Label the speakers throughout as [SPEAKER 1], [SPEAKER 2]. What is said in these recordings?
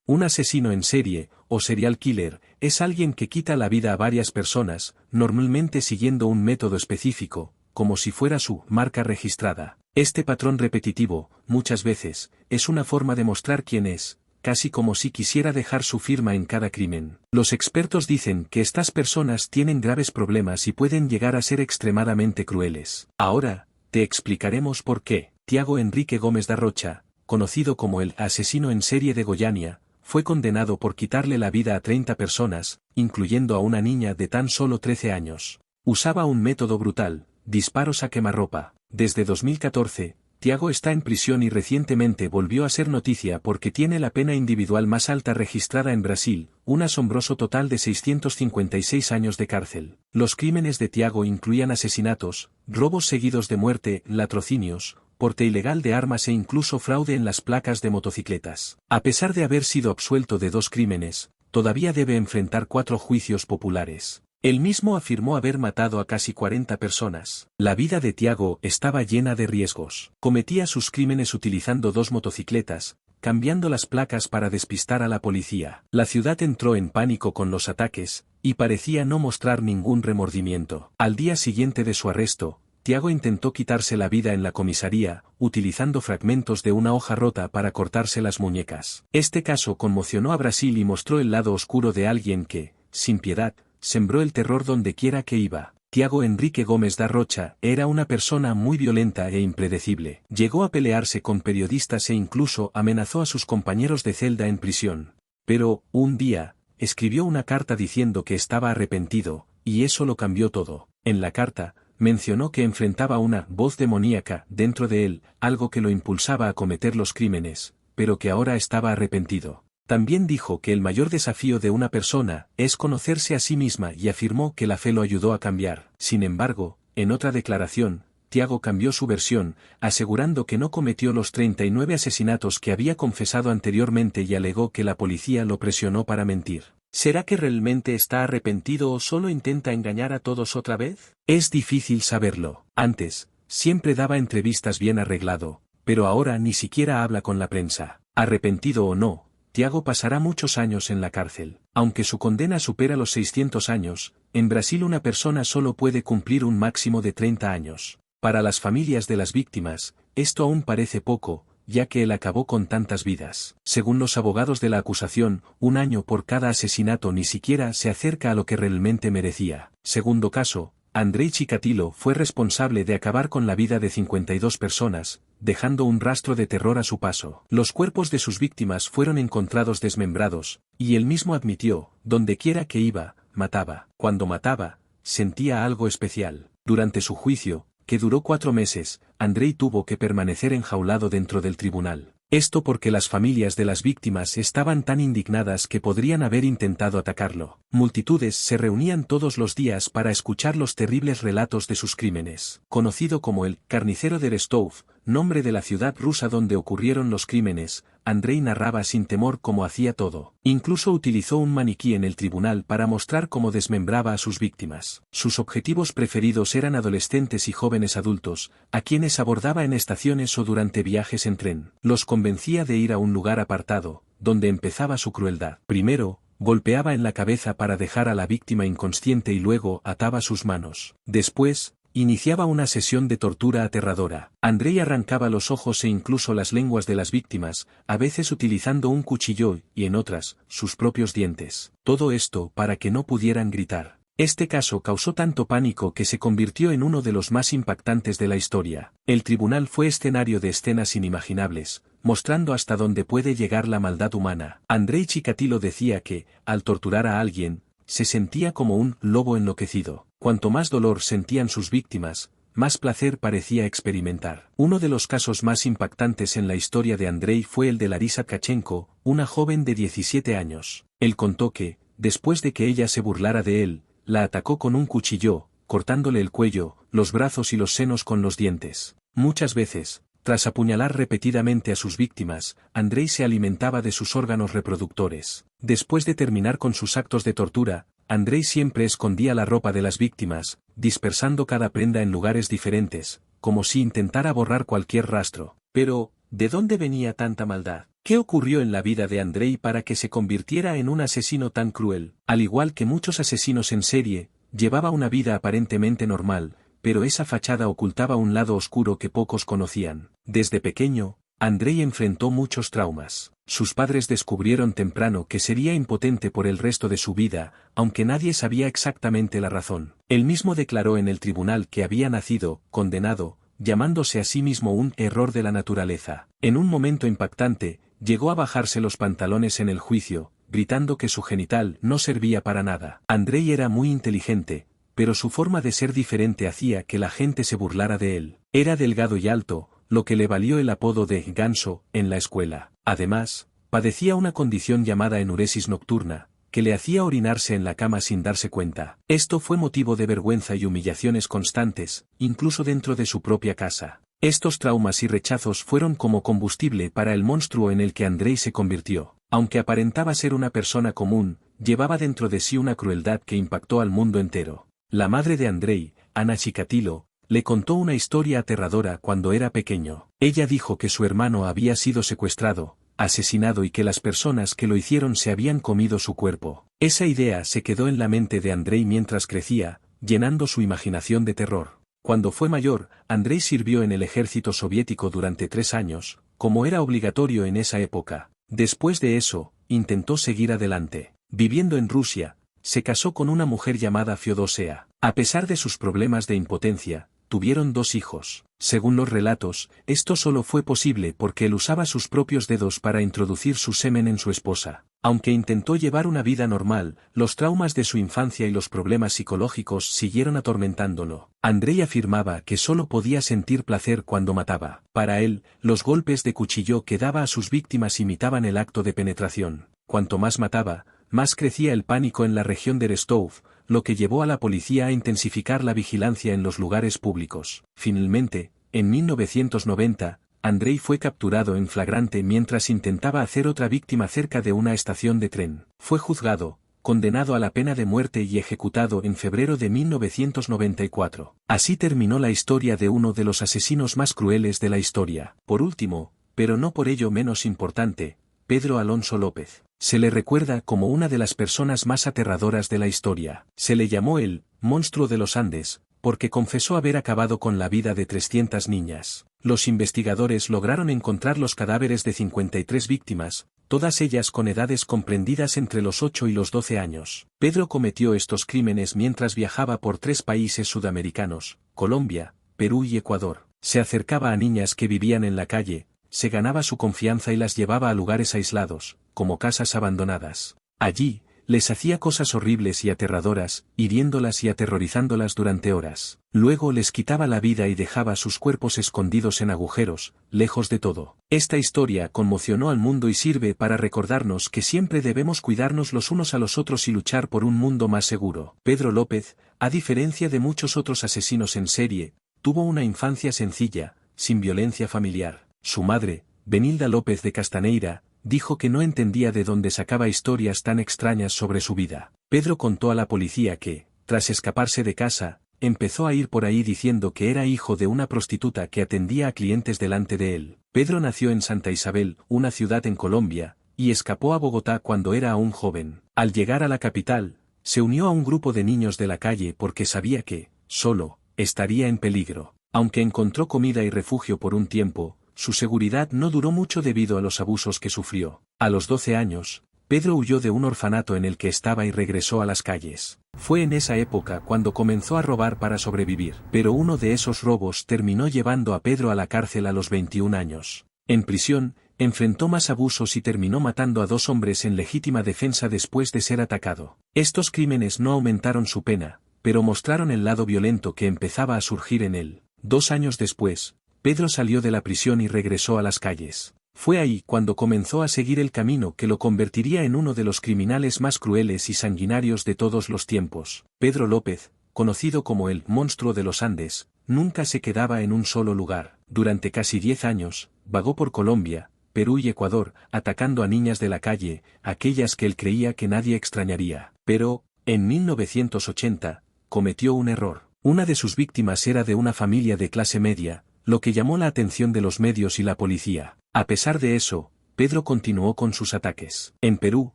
[SPEAKER 1] Un asesino en serie, o serial killer, es alguien que quita la vida a varias personas, normalmente siguiendo un método específico, como si fuera su marca registrada. Este patrón repetitivo, muchas veces, es una forma de mostrar quién es, casi como si quisiera dejar su firma en cada crimen. Los expertos dicen que estas personas tienen graves problemas y pueden llegar a ser extremadamente crueles. Ahora, te explicaremos por qué. Tiago Enrique Gómez da Rocha, conocido como el asesino en serie de Goiânia, fue condenado por quitarle la vida a 30 personas, incluyendo a una niña de tan solo 13 años. Usaba un método brutal, disparos a quemarropa. Desde 2014, Tiago está en prisión y recientemente volvió a ser noticia porque tiene la pena individual más alta registrada en Brasil, un asombroso total de 656 años de cárcel. Los crímenes de Tiago incluían asesinatos, robos seguidos de muerte, latrocinios, porte ilegal de armas e incluso fraude en las placas de motocicletas. A pesar de haber sido absuelto de 2 crímenes, todavía debe enfrentar 4 juicios populares. Él mismo afirmó haber matado a casi 40 personas. La vida de Tiago estaba llena de riesgos. Cometía sus crímenes utilizando 2 motocicletas, cambiando las placas para despistar a la policía. La ciudad entró en pánico con los ataques, y parecía no mostrar ningún remordimiento. Al día siguiente de su arresto, Tiago intentó quitarse la vida en la comisaría, utilizando fragmentos de una hoja rota para cortarse las muñecas. Este caso conmocionó a Brasil y mostró el lado oscuro de alguien que, sin piedad, sembró el terror donde quiera que iba. Tiago Enrique Gómez da Rocha era una persona muy violenta e impredecible. Llegó a pelearse con periodistas e incluso amenazó a sus compañeros de celda en prisión. Pero, un día, escribió una carta diciendo que estaba arrepentido, y eso lo cambió todo. En la carta, mencionó que enfrentaba una voz demoníaca dentro de él, algo que lo impulsaba a cometer los crímenes, pero que ahora estaba arrepentido. También dijo que el mayor desafío de una persona es conocerse a sí misma y afirmó que la fe lo ayudó a cambiar. Sin embargo, en otra declaración, Tiago cambió su versión, asegurando que no cometió los 39 asesinatos que había confesado anteriormente y alegó que la policía lo presionó para mentir. ¿Será que realmente está arrepentido o solo intenta engañar a todos otra vez? Es difícil saberlo. Antes, siempre daba entrevistas bien arreglado, pero ahora ni siquiera habla con la prensa. Arrepentido o no, Tiago pasará muchos años en la cárcel. Aunque su condena supera los 600 años, en Brasil una persona solo puede cumplir un máximo de 30 años. Para las familias de las víctimas, esto aún parece poco, ya que él acabó con tantas vidas. Según los abogados de la acusación, 1 año por cada asesinato ni siquiera se acerca a lo que realmente merecía. Segundo caso, Andrei Chikatilo fue responsable de acabar con la vida de 52 personas, dejando un rastro de terror a su paso. Los cuerpos de sus víctimas fueron encontrados desmembrados, y él mismo admitió, donde quiera que iba, mataba. Cuando mataba, sentía algo especial. Durante su juicio, que duró 4 meses, Andrei tuvo que permanecer enjaulado dentro del tribunal. Esto porque las familias de las víctimas estaban tan indignadas que podrían haber intentado atacarlo. Multitudes se reunían todos los días para escuchar los terribles relatos de sus crímenes. Conocido como el carnicero de Rostov, nombre de la ciudad rusa donde ocurrieron los crímenes, Andrei narraba sin temor cómo hacía todo. Incluso utilizó un maniquí en el tribunal para mostrar cómo desmembraba a sus víctimas. Sus objetivos preferidos eran adolescentes y jóvenes adultos, a quienes abordaba en estaciones o durante viajes en tren. Los convencía de ir a un lugar apartado, donde empezaba su crueldad. Primero, golpeaba en la cabeza para dejar a la víctima inconsciente y luego ataba sus manos. Después, iniciaba una sesión de tortura aterradora. Andrei arrancaba los ojos e incluso las lenguas de las víctimas, a veces utilizando un cuchillo y en otras, sus propios dientes. Todo esto para que no pudieran gritar. Este caso causó tanto pánico que se convirtió en uno de los más impactantes de la historia. El tribunal fue escenario de escenas inimaginables, mostrando hasta dónde puede llegar la maldad humana. Andrei Chikatilo decía que, al torturar a alguien, se sentía como un lobo enloquecido. Cuanto más dolor sentían sus víctimas, más placer parecía experimentar. Uno de los casos más impactantes en la historia de Andrei fue el de Larisa Tkachenko, una joven de 17 años. Él contó que, después de que ella se burlara de él, la atacó con un cuchillo, cortándole el cuello, los brazos y los senos con los dientes. Muchas veces, tras apuñalar repetidamente a sus víctimas, Andrei se alimentaba de sus órganos reproductores. Después de terminar con sus actos de tortura, Andrei siempre escondía la ropa de las víctimas, dispersando cada prenda en lugares diferentes, como si intentara borrar cualquier rastro. Pero, ¿De dónde venía tanta maldad? ¿Qué ocurrió en la vida de Andrei para que se convirtiera en un asesino tan cruel? Al igual que muchos asesinos en serie, llevaba una vida aparentemente normal, pero esa fachada ocultaba un lado oscuro que pocos conocían. Desde pequeño, Andrei enfrentó muchos traumas. Sus padres descubrieron temprano que sería impotente por el resto de su vida, aunque nadie sabía exactamente la razón. Él mismo declaró en el tribunal que había nacido, condenado, llamándose a sí mismo un error de la naturaleza. En un momento impactante, llegó a bajarse los pantalones en el juicio, gritando que su genital no servía para nada. Andrei era muy inteligente, pero su forma de ser diferente hacía que la gente se burlara de él. Era delgado y alto, lo que le valió el apodo de ganso en la escuela. Además, padecía una condición llamada enuresis nocturna, que le hacía orinarse en la cama sin darse cuenta. Esto fue motivo de vergüenza y humillaciones constantes, incluso dentro de su propia casa. Estos traumas y rechazos fueron como combustible para el monstruo en el que Andrei se convirtió. Aunque aparentaba ser una persona común, llevaba dentro de sí una crueldad que impactó al mundo entero. La madre de Andrei, Ana Chikatilo, le contó una historia aterradora cuando era pequeño. Ella dijo que su hermano había sido secuestrado, asesinado y que las personas que lo hicieron se habían comido su cuerpo. Esa idea se quedó en la mente de Andrei mientras crecía, llenando su imaginación de terror. Cuando fue mayor, Andrei sirvió en el ejército soviético durante 3 años, como era obligatorio en esa época. Después de eso, intentó seguir adelante. Viviendo en Rusia, se casó con una mujer llamada Feodosia. A pesar de sus problemas de impotencia, tuvieron 2 hijos. Según los relatos, esto solo fue posible porque él usaba sus propios dedos para introducir su semen en su esposa. Aunque intentó llevar una vida normal, los traumas de su infancia y los problemas psicológicos siguieron atormentándolo. Andrei afirmaba que solo podía sentir placer cuando mataba. Para él, los golpes de cuchillo que daba a sus víctimas imitaban el acto de penetración. Cuanto más mataba, más crecía el pánico en la región de Rostov, lo que llevó a la policía a intensificar la vigilancia en los lugares públicos. Finalmente, en 1990, Andrei fue capturado en flagrante mientras intentaba hacer otra víctima cerca de una estación de tren. Fue juzgado, condenado a la pena de muerte y ejecutado en febrero de 1994. Así terminó la historia de uno de los asesinos más crueles de la historia. Por último, pero no por ello menos importante, Pedro Alonso López. Se le recuerda como una de las personas más aterradoras de la historia. Se le llamó el monstruo de los Andes, porque confesó haber acabado con la vida de 300 niñas. Los investigadores lograron encontrar los cadáveres de 53 víctimas, todas ellas con edades comprendidas entre los 8 y los 12 años. Pedro cometió estos crímenes mientras viajaba por 3 países sudamericanos, Colombia, Perú y Ecuador. Se acercaba a niñas que vivían en la calle, se ganaba su confianza y las llevaba a lugares aislados, como casas abandonadas. Allí, les hacía cosas horribles y aterradoras, hiriéndolas y aterrorizándolas durante horas. Luego les quitaba la vida y dejaba sus cuerpos escondidos en agujeros, lejos de todo. Esta historia conmocionó al mundo y sirve para recordarnos que siempre debemos cuidarnos los unos a los otros y luchar por un mundo más seguro. Pedro López, a diferencia de muchos otros asesinos en serie, tuvo una infancia sencilla, sin violencia familiar. Su madre, Benilda López de Castaneira, dijo que no entendía de dónde sacaba historias tan extrañas sobre su vida. Pedro contó a la policía que, tras escaparse de casa, empezó a ir por ahí diciendo que era hijo de una prostituta que atendía a clientes delante de él. Pedro nació en Santa Isabel, una ciudad en Colombia, y escapó a Bogotá cuando era aún joven. Al llegar a la capital, se unió a un grupo de niños de la calle porque sabía que, solo, estaría en peligro. Aunque encontró comida y refugio por un tiempo, su seguridad no duró mucho debido a los abusos que sufrió. A los 12 años, Pedro huyó de un orfanato en el que estaba y regresó a las calles. Fue en esa época cuando comenzó a robar para sobrevivir. Pero uno de esos robos terminó llevando a Pedro a la cárcel a los 21 años. En prisión, enfrentó más abusos y terminó matando a 2 hombres en legítima defensa después de ser atacado. Estos crímenes no aumentaron su pena, pero mostraron el lado violento que empezaba a surgir en él. 2 años después, Pedro salió de la prisión y regresó a las calles. Fue ahí cuando comenzó a seguir el camino que lo convertiría en uno de los criminales más crueles y sanguinarios de todos los tiempos. Pedro López, conocido como el monstruo de los Andes, nunca se quedaba en un solo lugar. Durante casi 10 años, vagó por Colombia, Perú y Ecuador, atacando a niñas de la calle, aquellas que él creía que nadie extrañaría. Pero, en 1980, cometió un error. Una de sus víctimas era de una familia de clase media, lo que llamó la atención de los medios y la policía. A pesar de eso, Pedro continuó con sus ataques. En Perú,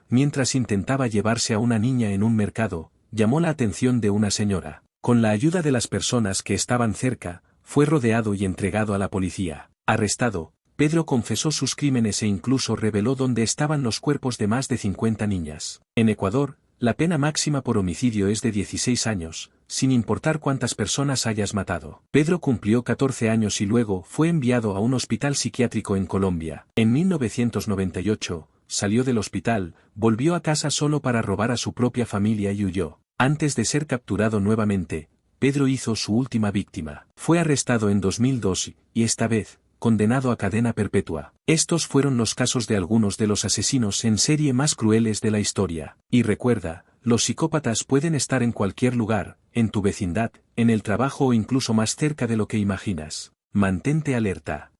[SPEAKER 1] mientras intentaba llevarse a una niña en un mercado, llamó la atención de una señora. Con la ayuda de las personas que estaban cerca, fue rodeado y entregado a la policía. Arrestado, Pedro confesó sus crímenes e incluso reveló dónde estaban los cuerpos de más de 50 niñas. En Ecuador, la pena máxima por homicidio es de 16 años, sin importar cuántas personas hayas matado. Pedro cumplió 14 años y luego fue enviado a un hospital psiquiátrico en Colombia. En 1998, salió del hospital, volvió a casa solo para robar a su propia familia y huyó. Antes de ser capturado nuevamente, Pedro hizo su última víctima. Fue arrestado en 2002 y esta vez, condenado a cadena perpetua. Estos fueron los casos de algunos de los asesinos en serie más crueles de la historia. Y recuerda, los psicópatas pueden estar en cualquier lugar, en tu vecindad, en el trabajo o incluso más cerca de lo que imaginas. Mantente alerta.